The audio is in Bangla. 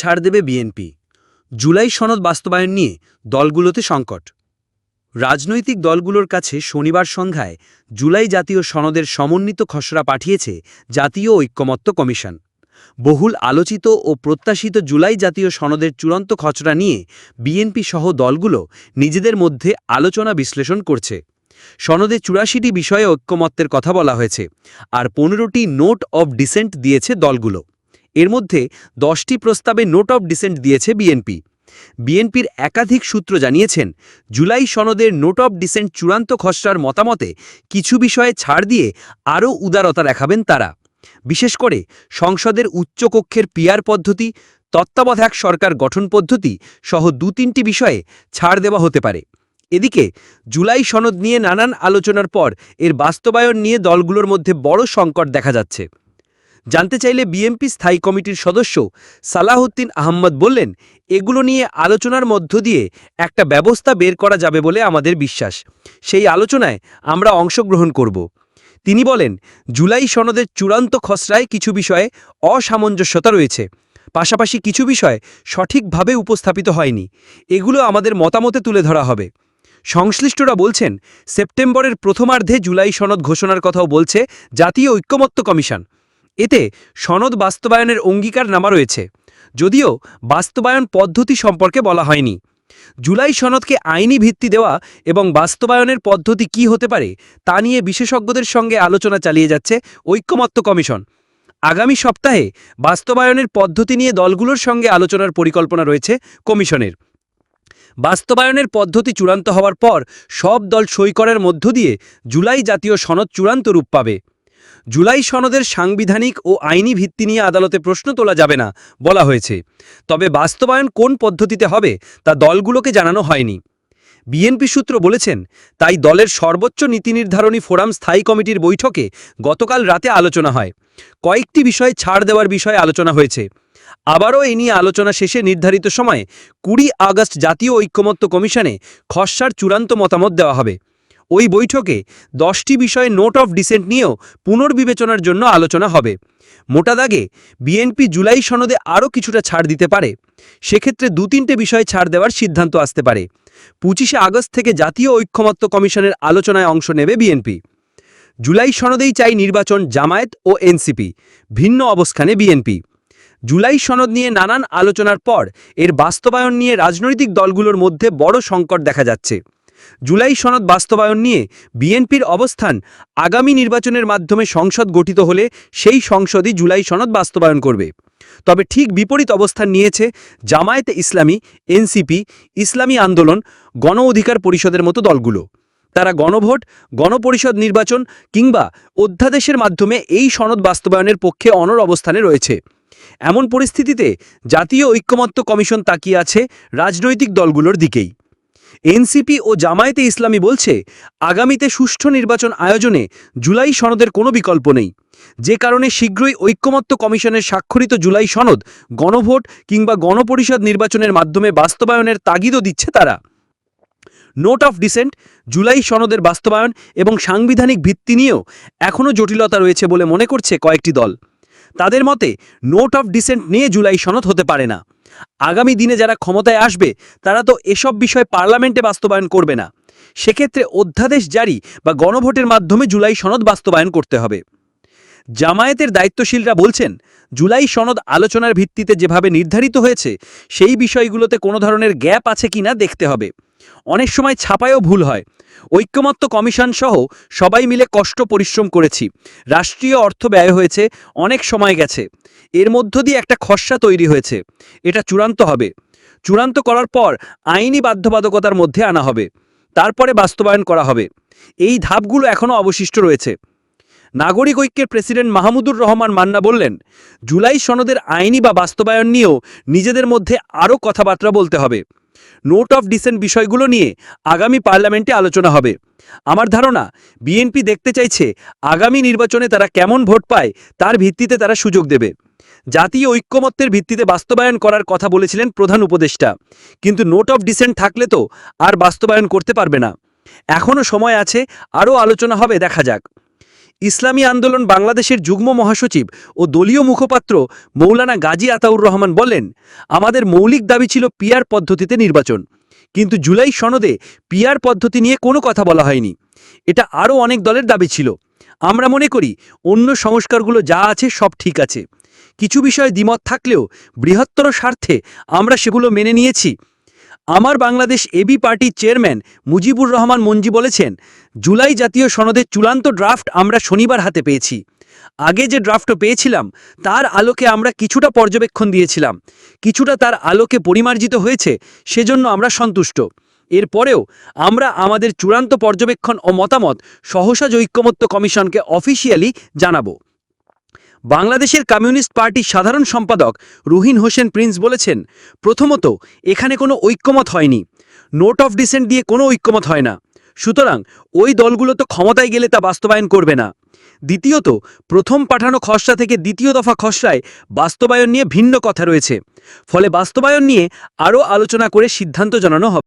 ছাড় দেবে বিএনপি। জুলাই সনদ বাস্তবায়ন নিয়ে দলগুলোতে সংকট। রাজনৈতিক দলগুলোর কাছে শনিবার সন্ধ্যায় জুলাই জাতীয় সনদের সমন্বিত খসড়া পাঠিয়েছে জাতীয় ঐক্যমত্য কমিশন। বহুল আলোচিত ও প্রত্যাশিত জুলাই জাতীয় সনদের চূড়ান্ত খসড়া নিয়ে বিএনপি সহ দলগুলো নিজেদের মধ্যে আলোচনা বিশ্লেষণ করছে। সনদে ৮৪টি বিষয়ে ঐক্যমত্যের কথা বলা হয়েছে, আর ১৫টি নোট অব ডিসেন্ট দিয়েছে দলগুলো। এর মধ্যে 10টি প্রস্তাবে নোট অব ডিসেন্ট দিয়েছে বিএনপি। বিএনপির একাধিক সূত্র জানিয়েছেন, জুলাই সনদের নোট অব ডিসেন্ট চূড়ান্ত খসড়ার মতামতে কিছু বিষয়ে ছাড় দিয়ে আরও উদারতা দেখাবেন তারা। বিশেষ করে সংসদের উচ্চকক্ষের পিআর পদ্ধতি, তত্ত্বাবধায়ক সরকার গঠন পদ্ধতি সহ ২-৩টি বিষয়ে ছাড় দেওয়া হতে পারে। এদিকে জুলাই সনদ নিয়ে নানান আলোচনার পর এর বাস্তবায়ন নিয়ে দলগুলোর মধ্যে বড় সংকট দেখা যাচ্ছে। জানতে চাইলে বিএনপি স্থায়ী কমিটির সদস্য সালাহউদ্দিন আহমদ বললেন, এগুলো নিয়ে আলোচনার মধ্য দিয়ে একটা ব্যবস্থা বের করা যাবে বলে আমাদের বিশ্বাস। সেই আলোচনায় আমরা অংশগ্রহণ করব। তিনি বলেন, জুলাই সনদের চূড়ান্ত খসড়ায় কিছু বিষয়ে অসামঞ্জস্যতা রয়েছে, পাশাপাশি কিছু বিষয় সঠিকভাবে উপস্থাপিত হয়নি। এগুলো আমাদের মতামতে তুলে ধরা হবে। সংশ্লিষ্টরা বলছেন, সেপ্টেম্বরের প্রথমার্ধে জুলাই সনদ ঘোষণার কথাও বলছে জাতীয় ঐক্যমত্য কমিশন। এতে সনদ বাস্তবায়নের অঙ্গীকার নামা রয়েছে, যদিও বাস্তবায়ন পদ্ধতি সম্পর্কে বলা হয়নি। জুলাই সনদকে আইনি ভিত্তি দেওয়া এবং বাস্তবায়নের পদ্ধতি কি হতে পারে তা নিয়ে বিশেষজ্ঞদের সঙ্গে আলোচনা চালিয়ে যাচ্ছে ঐক্যমত্য কমিশন। আগামী সপ্তাহে বাস্তবায়নের পদ্ধতি নিয়ে দলগুলোর সঙ্গে আলোচনার পরিকল্পনা রয়েছে কমিশনের। বাস্তবায়নের পদ্ধতি চূড়ান্ত হওয়ার পর সব দল সই করার মধ্য দিয়ে জুলাই জাতীয় সনদ চূড়ান্ত রূপ পাবে। জুলাই সনদের সাংবিধানিক ও আইনি ভিত্তি নিয়ে আদালতে প্রশ্ন তোলা যাবে না বলা হয়েছে, তবে বাস্তবায়ন কোন পদ্ধতিতে হবে তা দলগুলোকে জানানো হয়নি। বিএনপি সূত্র বলেছেন, তাই দলের সর্বোচ্চ নীতি নির্ধারণী ফোরাম স্থায়ী কমিটির বৈঠকে গতকাল রাতে আলোচনা হয়। কয়েকটি বিষয়ে ছাড় দেওয়ার বিষয়ে আলোচনা হয়েছে। আবারও এ নিয়ে আলোচনা শেষে নির্ধারিত সময়ে ২০ আগস্ট জাতীয় ঐক্যমত্য কমিশনে খসড়ার চূড়ান্ত মতামত দেওয়া হবে। ওই বৈঠকে 10টি বিষয়ে নোট অফ ডিসেন্ট নিয়েও পুনর্বিবেচনার জন্য আলোচনা হবে। মোটা দাগে বিএনপি জুলাই সনদে আরও কিছুটা ছাড় দিতে পারে। সেক্ষেত্রে ২-৩টে বিষয়ে ছাড় দেওয়ার সিদ্ধান্ত আসতে পারে। ২৫শে আগস্ট থেকে জাতীয় ঐক্যমত্য কমিশনের আলোচনায় অংশ নেবে বিএনপি। জুলাই সনদেই চাই নির্বাচন জামায়াত ও এনসিপি, ভিন্ন অবস্থানে বিএনপি। জুলাই সনদ নিয়ে নানান আলোচনার পর এর বাস্তবায়ন নিয়ে রাজনৈতিক দলগুলোর মধ্যে বড় সংকট দেখা যাচ্ছে। জুলাই সনদ বাস্তবায়ন নিয়ে বিএনপির অবস্থান, আগামী নির্বাচনের মাধ্যমে সংসদ গঠিত হলে সেই সংসদই জুলাই সনদ বাস্তবায়ন করবে। তবে ঠিক বিপরীত অবস্থান নিয়েছে জামায়াতে ইসলামী, এনসিপি, ইসলামী আন্দোলন, গণ অধিকার পরিষদের মতো দলগুলো। তারা গণভোট, গণপরিষদ নির্বাচন কিংবা অধ্যাদেশের মাধ্যমে এই সনদ বাস্তবায়নের পক্ষে অনড় অবস্থানে রয়েছে। এমন পরিস্থিতিতে জাতীয় ঐক্যমত্য কমিশন তাকিয়ে আছে রাজনৈতিক দলগুলোর দিকেই। এনসিপি ও জামায়াতে ইসলামী বলছে, আগামীতে সুষ্ঠু নির্বাচন আয়োজনে জুলাই সনদের কোনো বিকল্প নেই। যে কারণে শীঘ্রই ঐক্যমত্য কমিশনের স্বাক্ষরিত জুলাই সনদ গণভোট কিংবা গণপরিষদ নির্বাচনের মাধ্যমে বাস্তবায়নের তাগিদও দিচ্ছে তারা। নোট অফ ডিসেন্ট, জুলাই সনদের বাস্তবায়ন এবং সাংবিধানিক ভিত্তি নিয়েও এখনও জটিলতা রয়েছে বলে মনে করছে কয়েকটি দল। তাদের মতে, নোট অফ ডিসেন্ট নিয়ে জুলাই সনদ হতে পারে না। আগামী দিনে যারা ক্ষমতায় আসবে তারা তো এসব বিষয় পার্লামেন্টে বাস্তবায়ন করবে না। সেক্ষেত্রে অধ্যাদেশ জারি বা গণভোটের মাধ্যমে জুলাই সনদ বাস্তবায়ন করতে হবে। জামায়াতের দায়িত্বশীলরা বলছেন, জুলাই সনদ আলোচনার ভিত্তিতে যেভাবে নির্ধারিত হয়েছে সেই বিষয়গুলোতে কোনো ধরনের গ্যাপ আছে কিনা দেখতে হবে। অনেক সময় ছাপায়ও ভুল হয়। ঐক্যমত্য কমিশন সহ সবাই মিলে কষ্ট পরিশ্রম করেছি, রাষ্ট্রীয় অর্থ ব্যয় হয়েছে, অনেক সময় গেছে। এর মধ্য দিয়ে একটা খসড়া তৈরি হয়েছে। এটা চূড়ান্ত হবে। চূড়ান্ত করার পর আইনি বাধ্যবাধকতার মধ্যে আনা হবে, তারপরে বাস্তবায়ন করা হবে। এই ধাপগুলো এখনও অবশিষ্ট রয়েছে। নাগরিক ঐক্যের প্রেসিডেন্ট মাহমুদুর রহমান মান্না বললেন, জুলাই সনদের আইনি বা বাস্তবায়ন নিয়েও নিজেদের মধ্যে আরও কথাবার্তা বলতে হবে। নোট অফ ডিসেন্ট বিষয়গুলো নিয়ে আগামী পার্লামেন্টে আলোচনা হবে। আমার ধারণা, বিএনপি দেখতে চাইছে আগামী নির্বাচনে তারা কেমন ভোট পায় তার ভিত্তিতে তারা সুযোগ দেবে। জাতীয় ঐক্যমত্যের ভিত্তিতে বাস্তবায়ন করার কথা বলেছিলেন প্রধান উপদেষ্টা, কিন্তু নোট অফ ডিসেন্ট থাকলে তো আর বাস্তবায়ন করতে পারবে না। এখনও সময় আছে, আরও আলোচনা হবে, দেখা যাক। ইসলামী আন্দোলন বাংলাদেশের যুগ্ম মহাসচিব ও দলীয় মুখপাত্র মৌলানা গাজী আতাউর রহমান বলেন, আমাদের মৌলিক দাবি ছিল পিআর পদ্ধতিতে নির্বাচন, কিন্তু জুলাই সনদে পিআর পদ্ধতি নিয়ে কোনো কথা বলা হয়নি। এটা আরও অনেক দলের দাবি ছিল। আমরা মনে করি অন্য সংস্কারগুলো যা আছে সব ঠিক আছে। কিছু বিষয়ে দ্বিমত থাকলেও বৃহত্তর স্বার্থে আমরা সেগুলো মেনে নিয়েছি। আমার বাংলাদেশ এবি পার্টির চেয়ারম্যান মুজিবুর রহমান মঞ্জি বলেছেন, জুলাই জাতীয় সনদের চূড়ান্ত ড্রাফট আমরা শনিবার হাতে পেয়েছি। আগে যে ড্রাফটও পেয়েছিলাম তার আলোকে আমরা কিছুটা পর্যবেক্ষণ দিয়েছিলাম, কিছুটা তার আলোকে পরিমার্জিত হয়েছে, সেজন্য আমরা সন্তুষ্ট। এরপরেও আমরা আমাদের চূড়ান্ত পর্যবেক্ষণ ও মতামত সহসা ঐক্যমত্য কমিশনকে অফিসিয়ালি জানাব। বাংলাদেশের কমিউনিস্ট পার্টির সাধারণ সম্পাদক রুহিন হোসেন প্রিন্স বলেছেন, প্রথমত এখানে কোনো ঐক্যমত হয়নি, নোট অফ ডিসেন্ট দিয়ে কোনো ঐক্যমত হয় না, সুতরাং ওই দলগুলো তো ক্ষমতায় গেলে তা বাস্তবায়ন করবে না। দ্বিতীয়ত, প্রথম পাঠানো খসড়া থেকে দ্বিতীয় দফা খসড়ায় বাস্তবায়ন নিয়ে ভিন্ন কথা রয়েছে, ফলে বাস্তবায়ন নিয়ে আরও আলোচনা করে সিদ্ধান্ত জানানো হবে।